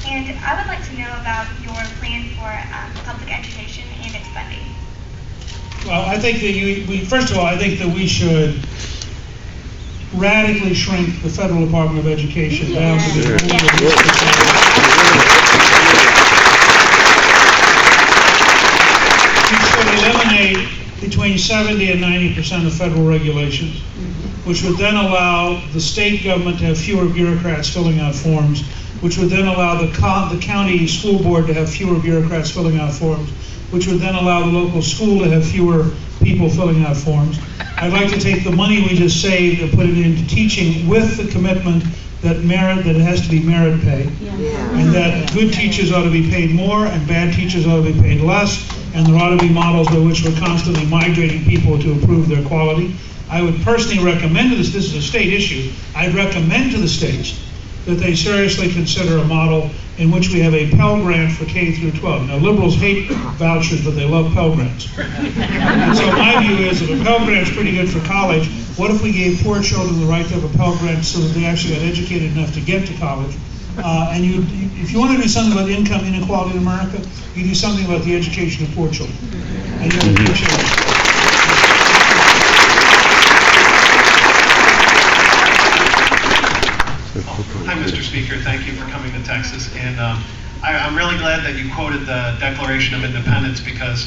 And I would like to know about your plan for public education and its funding. Well, I think that first of all, I think that we should radically shrink the Federal Department of Education down to the We should eliminate between 70 and 90% of federal regulations, which would then allow the state government to have fewer bureaucrats filling out forms, which would then allow the county school board to have fewer bureaucrats filling out forms, which would then allow the local school to have fewer people filling out forms. I'd like to take the money we just saved and put it into teaching with the commitment that it has to be merit pay, and that good teachers ought to be paid more and bad teachers ought to be paid less, and there ought to be models by which we're constantly migrating people to improve their quality. I would personally recommend to this is a state issue, I'd recommend to the states that they seriously consider a model in which we have a Pell Grant for K through 12. Now, liberals hate vouchers, but they love Pell Grants. And so my view is, if a Pell Grant's pretty good for college, what if we gave poor children the right to have a Pell Grant so that they actually got educated enough to get to college? And if you want to do something about income inequality in America, you do something about the education of poor children. And you'll appreciate it. Hi, Mr. Speaker. Thank you for coming to Texas. And I'm really glad that you quoted the Declaration of Independence, because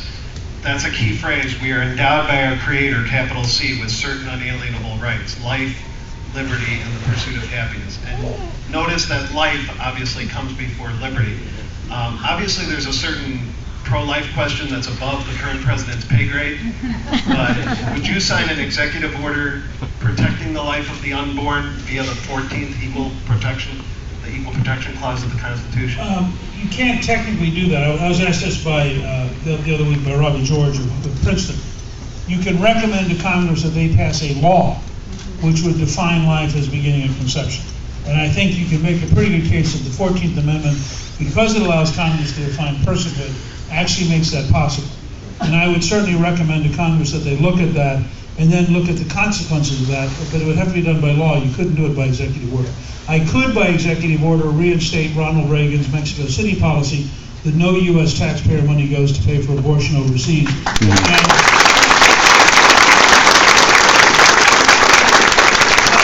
that's a key phrase. We are endowed by our Creator, capital C, with certain unalienable rights: life, liberty, and the pursuit of happiness. And notice that life obviously comes before liberty. Obviously, there's a certain pro-life question that's above the current president's pay grade, but would you sign an executive order protecting the life of the unborn via the 14th Equal Protection Clause of the Constitution? You can't technically do that. I was asked this by the other week by Robbie George of Princeton. You can recommend to Congress that they pass a law which would define life as beginning of conception. And I think you can make a pretty good case that the 14th Amendment, because it allows Congress to define personhood, actually makes that possible. And I would certainly recommend to Congress that they look at that and then look at the consequences of that, but it would have to be done by law. You couldn't do it by executive order. I could, by executive order, reinstate Ronald Reagan's Mexico City policy that no U.S. taxpayer money goes to pay for abortion overseas.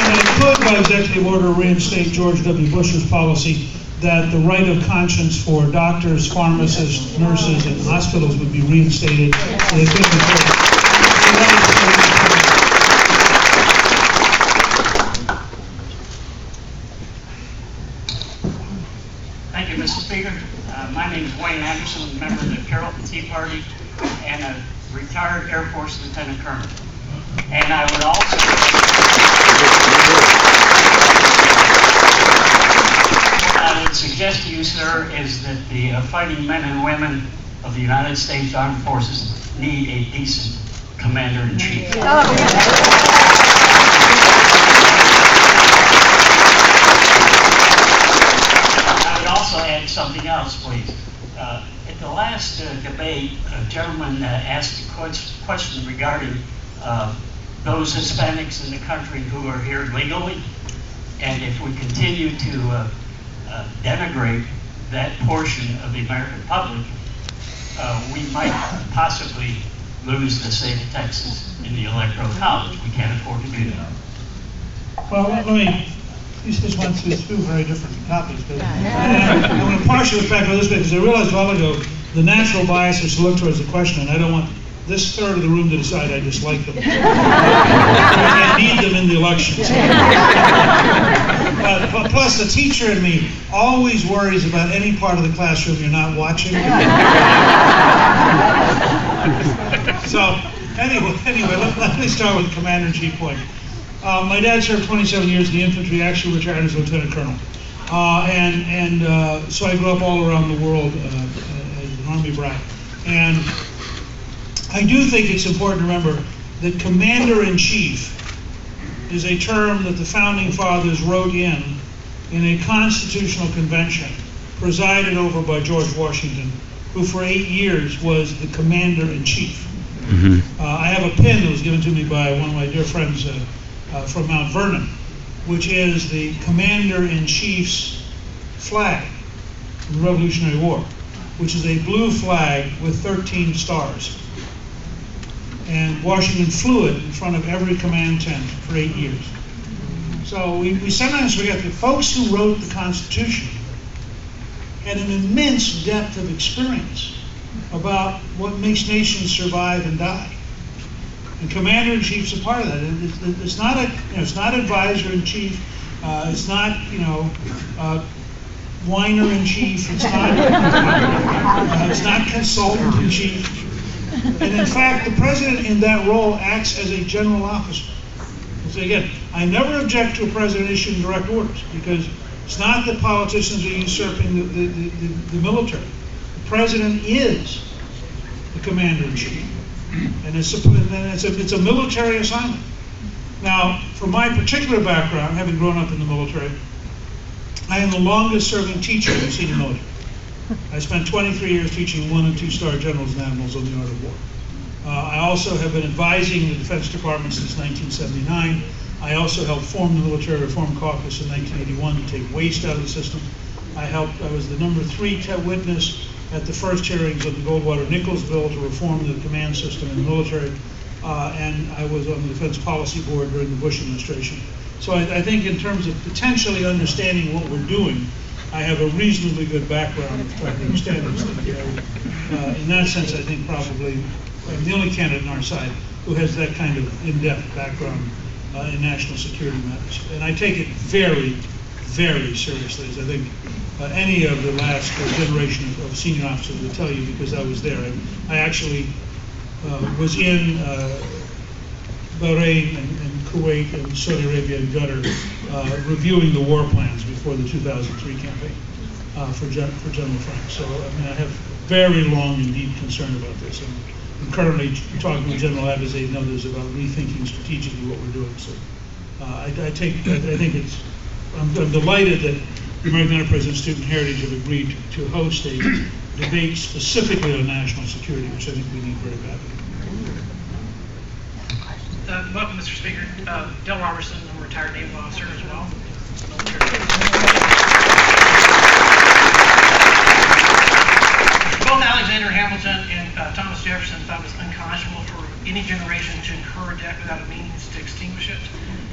And I could, by executive order, reinstate George W. Bush's policy that the right of conscience for doctors, pharmacists, nurses, and hospitals would be reinstated. Thank you, Mr. Speaker. My name is Wayne Anderson, member of the Carrollton Tea Party, and a retired Air Force Lieutenant Colonel. And I would also... What I would suggest to you, sir, is that the fighting men and women of the United States Armed Forces need a decent commander-in-chief. I would also add something else, please. At the last debate, a gentleman asked a question regarding those Hispanics in the country who are here legally, and if we continue to denigrate that portion of the American public, we might possibly lose the state of Texas in the Electoral College. We can't afford to do that. Well, let me, these just went through two very different topics. But I'm going to partially reflect on this because I realized a while ago the natural bias is to look towards the question, and I don't want this third of the room to decide I dislike them. I need them in the elections. But plus, the teacher in me always worries about any part of the classroom you're not watching. So, anyway, let me start with the commander-in-chief point. My dad served 27 years in the infantry, actually retired as lieutenant colonel. So I grew up all around the world as an Army brat. And I do think it's important to remember that commander-in-chief is a term that the founding fathers wrote in a constitutional convention presided over by George Washington, who for 8 years was the commander-in-chief. I have a pin that was given to me by one of my dear friends from Mount Vernon, which is the commander-in-chief's flag. in the Revolutionary War, which is a blue flag with 13 stars. And Washington flew it in front of every command tent for 8 years. So we sometimes forget that folks who wrote the Constitution had an immense depth of experience about what makes nations survive and die. And Commander-in-Chief's a part of that. It's not it's not Advisor-in-Chief. It's not Whiner-in-Chief. It's not Consultant-in-Chief. And in fact, the president in that role acts as a general officer. So again, I never object to a president issuing direct orders because it's not that politicians are usurping the military. The president is the commander-in-chief, and it's a military assignment. Now, from my particular background, having grown up in the military, I am the longest-serving teacher in the senior military. I spent 23 years teaching 1- and 2-star generals and admirals on the art of war. I also have been advising the Defense Department since 1979. I also helped form the Military Reform Caucus in 1981 to take waste out of the system. I was the number 3 witness at the first hearings of the Goldwater-Nichols bill to reform the command system in the military. And I was on the Defense Policy Board during the Bush administration. So I think in terms of potentially understanding what we're doing, I have a reasonably good background of trying to understand this thing. In that sense, I think probably I'm the only candidate on our side who has that kind of in-depth background in national security matters. And I take it very, very seriously, as I think any of the last generation of senior officers will tell you, because I was there. I actually was in Bahrain and Kuwait and Saudi Arabia and Qatar reviewing the war plans before the 2003 campaign for General Frank. So I have very long and deep concern about this. And I'm currently talking with General Abizaid and others about rethinking strategically what we're doing. So I'm delighted that the American Enterprise Institute and Heritage have agreed to host a debate specifically on national security, which I think we need very badly. Welcome, Mr. Speaker. Del Robertson, I'm a retired naval officer as well. Both Alexander Hamilton and Thomas Jefferson thought it was unconscionable for any generation to incur debt without a means to extinguish it.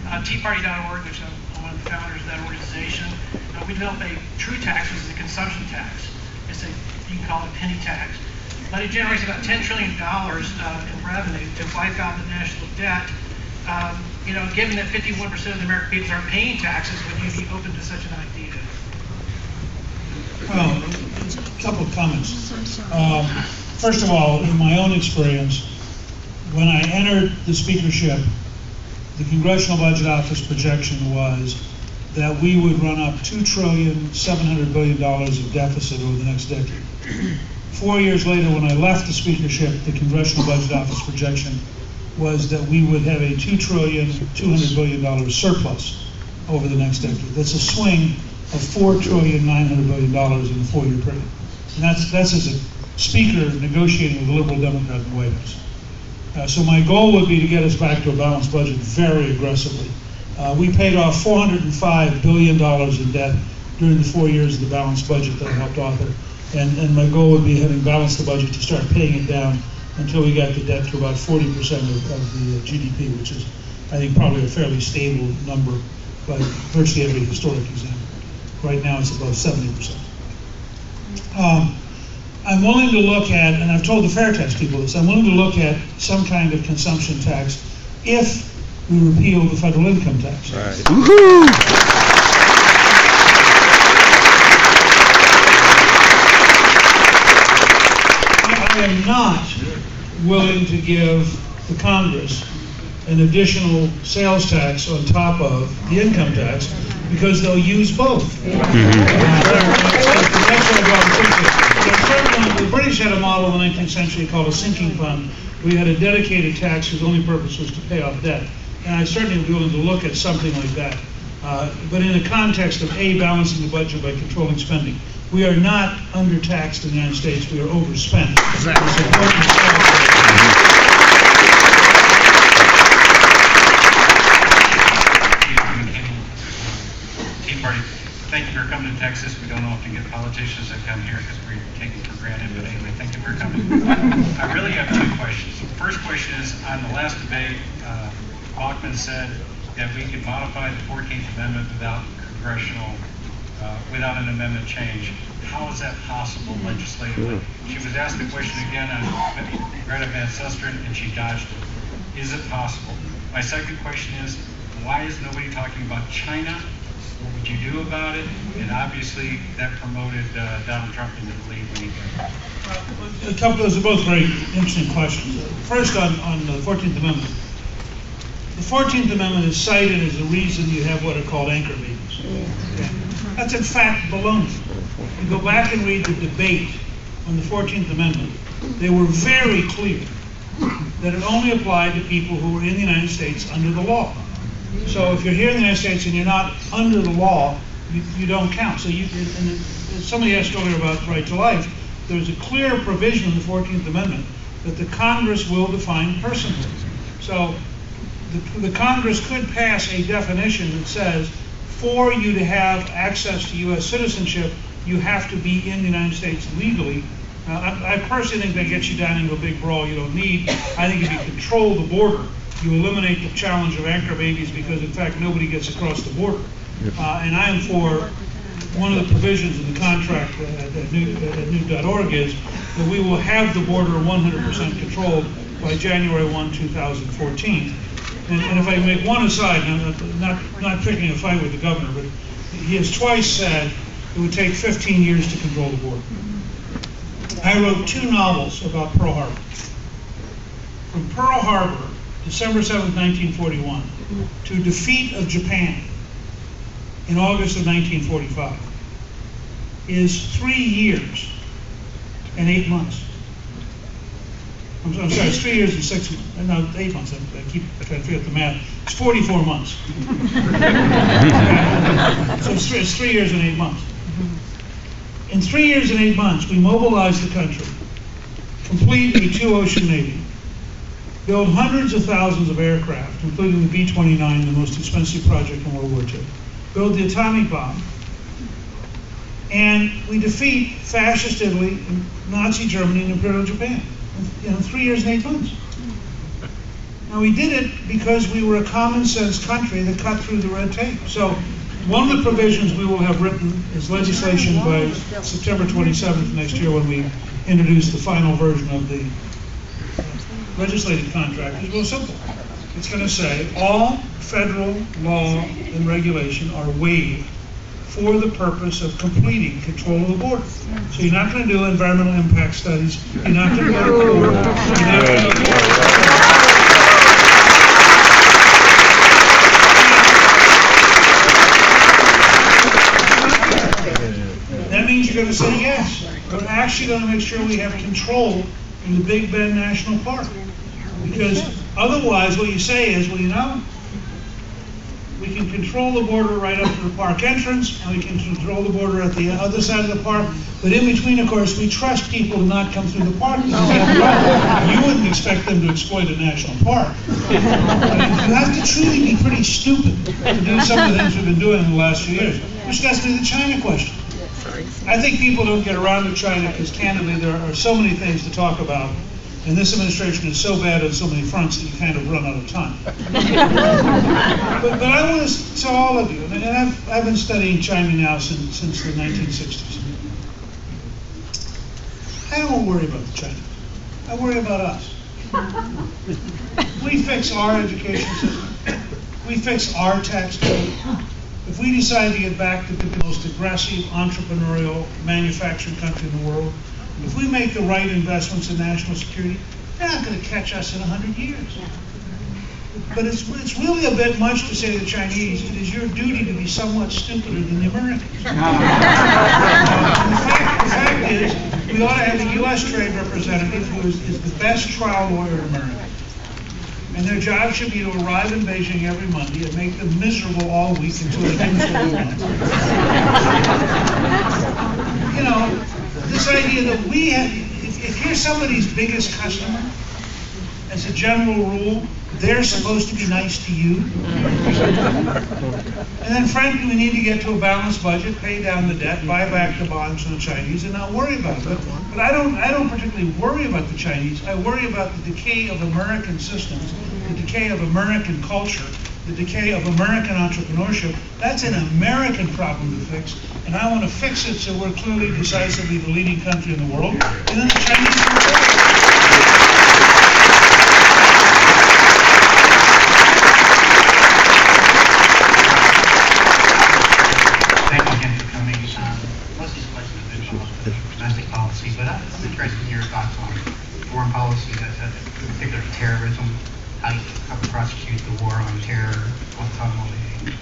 TeaParty.org, which I'm one of the founders of that organization, we developed a true tax, which is a consumption tax. You can call it a penny tax. But it generates about $10 trillion in revenue to wipe out the national debt. Given that 51% of the American people aren't paying taxes, would you be open to such an idea? Well, a couple of comments. First of all, in my own experience, when I entered the speakership, the Congressional Budget Office projection was that we would run up $2.7 trillion of deficit over the next decade. 4 years later, when I left the speakership, the Congressional Budget Office projection was that we would have a $2.2 trillion surplus over the next decade. That's a swing of $4.9 trillion in a 4-year period. And that's as a speaker negotiating with a liberal Democrat in the White House. So my goal would be to get us back to a balanced budget very aggressively. We paid off $405 billion in debt during the 4 years of the balanced budget that I helped author. And my goal would be, having balanced the budget, to start paying it down until we got the debt to about 40% of the GDP, which is, I think, probably a fairly stable number by virtually every historic exam. Right now it's above 70%. I'm willing to look at, and I've told the fair tax people this, I'm willing to look at some kind of consumption tax if we repeal the federal income tax. Right. Woohoo! I am not willing to give the Congress an additional sales tax on top of the income tax, because they'll use both. The British had a model in the 19th century called a sinking fund. We had a dedicated tax whose only purpose was to pay off debt. And I certainly would be willing to look at something like that. But in the context of balancing the budget by controlling spending. We are not undertaxed in the United States, we are overspent. Tea Party. Thank you for coming to Texas. We don't often get politicians that come here because we take it for granted, but anyway, thank you for coming. I really have two questions. The first question is, on the last debate, Bachmann said that we could modify the 14th Amendment without without an amendment change. How is that possible legislatively? She was asked the question again on Greta Van Susteren, and she dodged it. Is it possible? My second question is, why is nobody talking about China? What would you do about it? And obviously, that promoted Donald Trump into the lead when he did. A couple of those are both very interesting questions. First, on the 14th Amendment. The 14th Amendment is cited as the reason you have what are called anchor babies. Okay? That's in fact baloney. You go back and read the debate on the 14th Amendment. They were very clear that it only applied to people who were in the United States under the law. So if you're here in the United States and you're not under the law, you don't count. So somebody asked earlier about right to life. There's a clear provision in the 14th Amendment that the Congress will define personhood. So the Congress could pass a definition that says, for you to have access to U.S. citizenship, you have to be in the United States legally. I personally think that gets you down into a big brawl you don't need. I think if you control the border, you eliminate the challenge of anchor babies because, in fact, nobody gets across the border. And I am for one of the provisions in the contract at Newt.org is that we will have the border 100% controlled by January 1, 2014. And if I can make one aside, not picking a fight with the governor, but he has twice said it would take 15 years to control the border. I wrote 2 novels about Pearl Harbor. From Pearl Harbor, December 7, 1941, to defeat of Japan in August of 1945 is 3 years and 8 months. I'm sorry, it's 3 years and 6 months. No, 8 months. I keep trying to figure out the math. It's 44 months. So it's 3 years and 8 months. In 3 years and 8 months, we mobilized the country, complete a 2-ocean navy, build hundreds of thousands of aircraft, including the B-29, the most expensive project in World War II, build the atomic bomb, and we defeat fascist Italy, Nazi Germany, and Imperial Japan in 3 years and 8 months. Now, we did it because we were a common sense country that cut through the red tape. So one of the provisions we will have written is legislation by September 27th next year when we introduce the final version of the legislative contract. It's real simple. It's going to say all federal law and regulation are waived for the purpose of completing control of the border. So you're not going to do environmental impact studies. You're not going to go to court. You're not going to That means you're going to say yes. We're actually going to make sure we have control in the Big Bend National Park. Because otherwise what you say is, well, you know, we can control the border right up to the park entrance, and we can control the border at the other side of the park, but in between, of course, we trust people to not come through the park. You wouldn't expect them to exploit a national park. You have to truly be pretty stupid to do some of the things we've been doing in the last few years, which gets to the China question. I think people don't get around to China because, candidly, there are so many things to talk about. And this administration is so bad on so many fronts that you kind of run out of time. but I want to tell all of you, and I've been studying China now since the 1960s. I don't worry about the Chinese. I worry about us. We fix our education system. We fix our tax code. If we decide to get back to the most aggressive, entrepreneurial, manufacturing country in the world, if we make the right investments in national security, they're not going to catch us in 100 years. But it's really a bit much to say to the Chinese, it is your duty to be somewhat stupider than the Americans. The fact is, we ought to have a U.S. trade representative who is the best trial lawyer in America. And their job should be to arrive in Beijing every Monday and make them miserable all week until they do what they want. You know, this idea that we have, if you're somebody's biggest customer, as a general rule, they're supposed to be nice to you. And then frankly, we need to get to a balanced budget, pay down the debt, buy back the bonds from the Chinese, and not worry about it. But I don't particularly worry about the Chinese. I worry about the decay of American systems, the decay of American culture, the decay of American entrepreneurship. That's an American problem to fix, and I want to fix it so we're clearly, decisively the leading country in the world, and then the Chinese will follow. Thank you again for coming. Most of these questions have been about domestic policy, but I'm interested in your thoughts on foreign policy, in particular terrorism, how you prosecute the war on terror, Guantanamo Bay,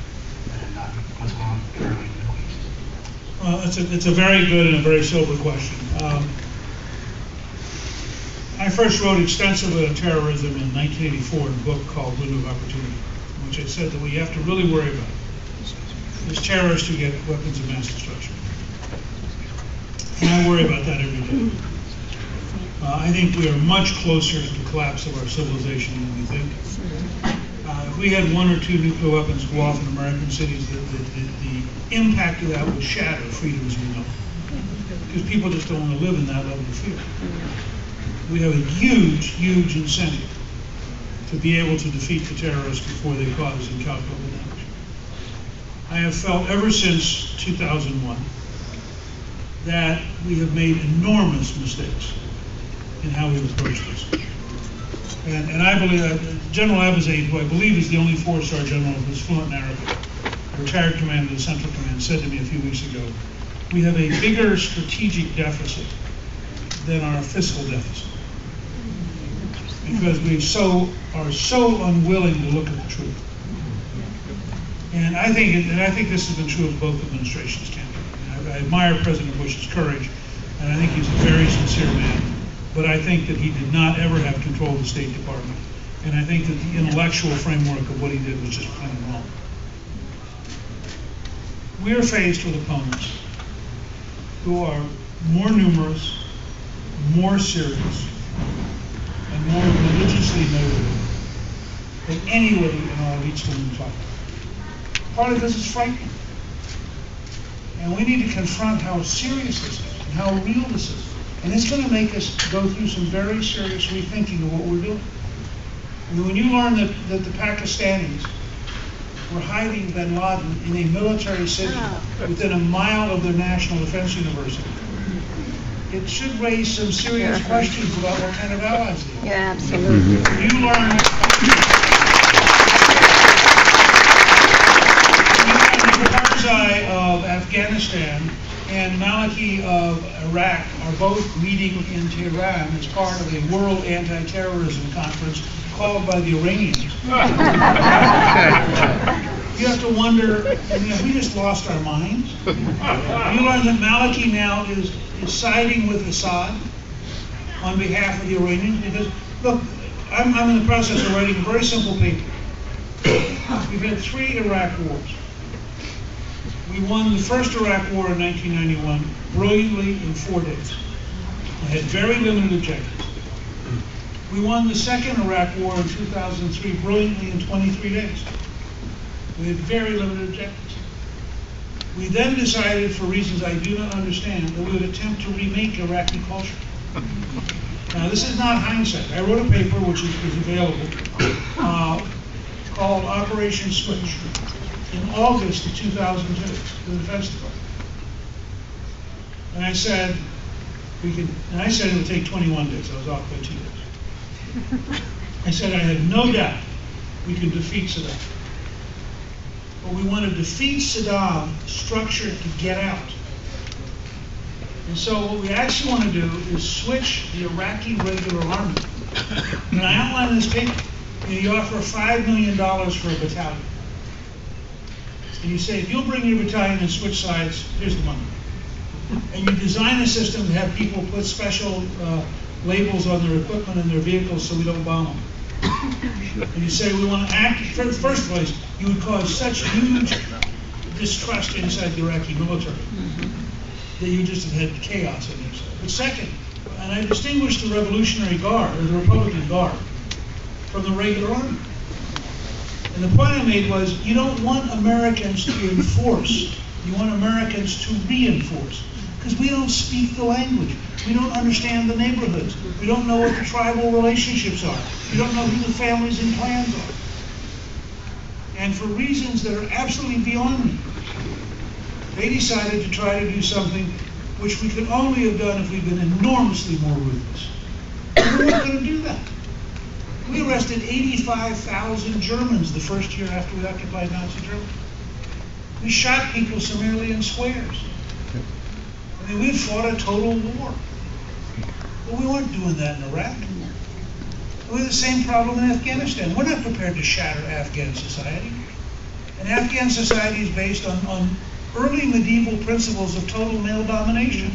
and what's going on currently in the Middle East. Well, it's a very good and a very sober question. I first wrote extensively on terrorism in 1984 in a book called Window of Opportunity, in which I said that what you have to really worry about is terrorists who get weapons of mass destruction. And I worry about that every day. I think we are much closer to the collapse of our civilization than we think. If we had 1 or 2 nuclear weapons go off in American cities, the impact of that would shatter freedom as we know it. Because people just don't want to live in that level of fear. We have a huge, huge incentive to be able to defeat the terrorists before they cause incalculable damage. I have felt ever since 2001 that we have made enormous mistakes in how we've approached this. And I believe that General Abizaid, who I believe is the only 4-star general who's fluent in Arabic, retired commander of the Central Command, said to me a few weeks ago, we have a bigger strategic deficit than our fiscal deficit. Because we are so unwilling to look at the truth. And I think this has been true of both administrations, candidly. I admire President Bush's courage, and I think he's a very sincere man. But I think that he did not ever have control of the State Department. And I think that the intellectual framework of what he did was just plain wrong. We are faced with opponents who are more numerous, more serious, and more religiously motivated than anybody in our elite schooling talk. Part of this is frightening. And we need to confront how serious this is and how real this is. And it's going to make us go through some very serious rethinking of what we're doing. And when you learn that the Pakistanis were hiding bin Laden in a military city within a mile of their National Defense University, it should raise some serious questions about what kind of allies they are. Yeah, absolutely. You learn the Karzai of Afghanistan and Maliki of Iraq are both meeting in Tehran as part of a World Anti-Terrorism Conference called by the Iranians. You have to wonder, have we just lost our minds? You learn that Maliki now is siding with Assad on behalf of the Iranians because, look, I'm in the process of writing a very simple paper. We've had 3 Iraq wars. We won the first Iraq war in 1991 brilliantly in 4 days. It had very limited objectives. We won the second Iraq war in 2003 brilliantly in 23 days. We had very limited objectives. We then decided, for reasons I do not understand, that we would attempt to remake Iraqi culture. Now, this is not hindsight. I wrote a paper which is available called Operation Switch in August of 2002 to the Defense Department. And I said it would take 21 days. I was off by 2 days. I said I had no doubt we could defeat Saddam. But we want to defeat Saddam structured to get out. And so what we actually want to do is switch the Iraqi regular army. And I outline in this paper, you offer $5 million for a battalion. And you say, if you'll bring your battalion and switch sides, here's the money. And you design a system to have people put special labels on their equipment and their vehicles so we don't bomb them. And you say, we want to act, in the first place, you would cause such huge distrust inside the Iraqi military that you just had chaos on your side. But second, and I distinguish the Revolutionary Guard, or the Republican Guard, from the regular army. And the point I made was, you don't want Americans to enforce, you want Americans to reinforce. Because we don't speak the language. We don't understand the neighborhoods. We don't know what the tribal relationships are. We don't know who the families and clans are. And for reasons that are absolutely beyond me, they decided to try to do something which we could only have done if we'd been enormously more ruthless. We weren't going to do that. We arrested 85,000 Germans the first year after we occupied Nazi Germany. We shot people summarily in squares. I mean, we fought a total war. But we weren't doing that in Iraq. We had the same problem in Afghanistan. We're not prepared to shatter Afghan society. And Afghan society is based on early medieval principles of total male domination.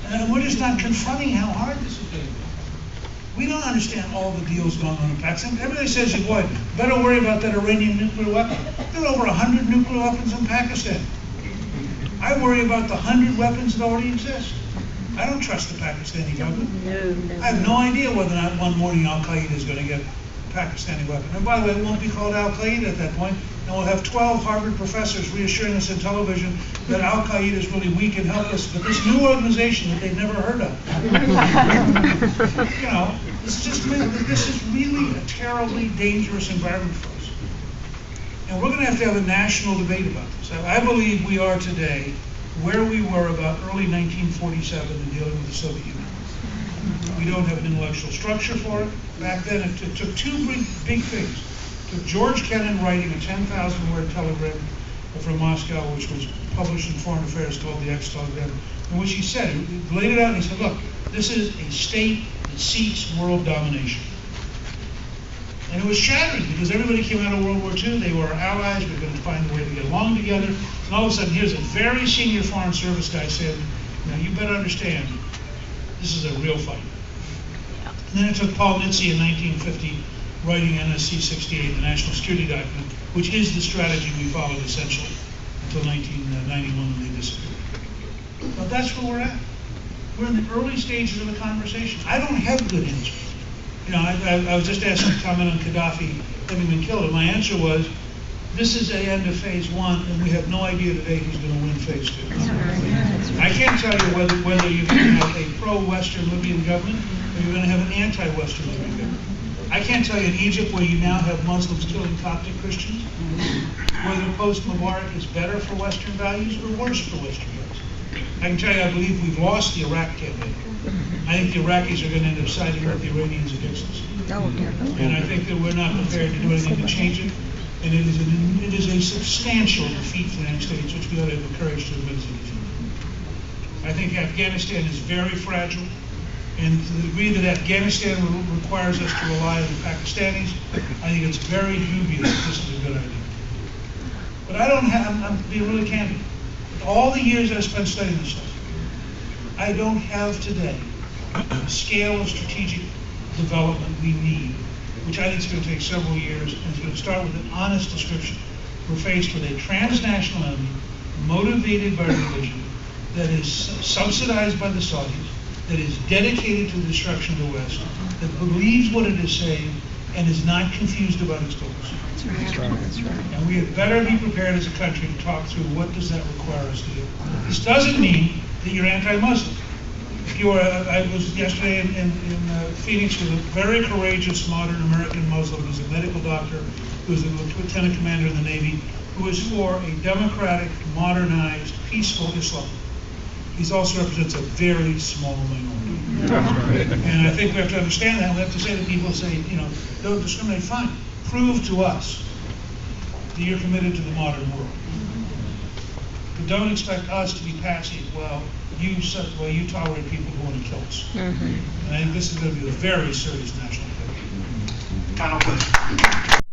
And we're just not confronting how hard this is going to be. We don't understand all the deals going on in Pakistan. Everybody says, boy, better worry about that Iranian nuclear weapon. There are over 100 nuclear weapons in Pakistan. I worry about the 100 weapons that already exist. I don't trust the Pakistani government. No. I have no idea whether or not one morning Al-Qaeda is going to get a Pakistani weapon. And by the way, it won't be called Al-Qaeda at that point. And we'll have 12 Harvard professors reassuring us in television that Al-Qaeda is really weak and helpless, but this new organization that they've never heard of. You know, this is really a terribly dangerous environment for us. And we're going to have a national debate about this. I believe we are today where we were about early 1947 in dealing with the Soviet Union. We don't have an intellectual structure for it. Back then, it took two big things. It took George Kennan writing a 10,000-word telegram from Moscow, which was published in Foreign Affairs called the X-Telegram, in which he said, he laid it out and he said, look, this is a state that seeks world domination. And it was shattering because everybody came out of World War II. They were our allies. We were going to find a way to get along together. And all of a sudden, here's a very senior Foreign Service guy saying, now you better understand, this is a real fight. And then it took Paul Nitze in 1950 writing NSC 68, the National Security Document, which is the strategy we followed essentially until 1991 when they disappeared. But that's where we're at. We're in the early stages of the conversation. I don't have good answers. You know, I was just asked to comment on Gaddafi having been killed, and my answer was, this is the end of phase one, and we have no idea today who's going to win phase two. I can't tell you whether you're going to have a pro-Western Libyan government or you're going to have an anti-Western Libyan government. I can't tell you in Egypt, where you now have Muslims killing Coptic Christians, whether post-Mubarak is better for Western values or worse for Western values. I can tell you, I believe we've lost the Iraq campaign. I think the Iraqis are going to end up siding with the Iranians against us. And I think that we're not prepared to do anything to change it. And it is a substantial defeat for the United States, which we ought to have the courage to admit as a defeat. I think Afghanistan is very fragile. And to the degree that Afghanistan requires us to rely on the Pakistanis, I think it's very dubious that this is a good idea. But I'm being really candid. With all the years I've spent studying this stuff, I don't have today the scale of strategic development we need, which I think is going to take several years, and it's going to start with an honest description. We're faced with a transnational enemy motivated by religion that is subsidized by the Saudis, that is dedicated to the destruction of the West, that believes what it is saying, and is not confused about its goals. That's right. And we had better be prepared as a country to talk through what does that require us to do. This doesn't mean that you're anti-Muslim. If you are, I was yesterday in Phoenix with a very courageous modern American Muslim who's a medical doctor, who's a lieutenant commander in the Navy, who is for a democratic, modernized, peaceful Islam. He also represents a very small minority. And I think we have to understand that. We have to say to people, don't discriminate, fine. Prove to us that you're committed to the modern world. But don't expect us to be passive. Well, you tolerate people who want to kill us. And I think this is going to be a very serious national debate. Final question.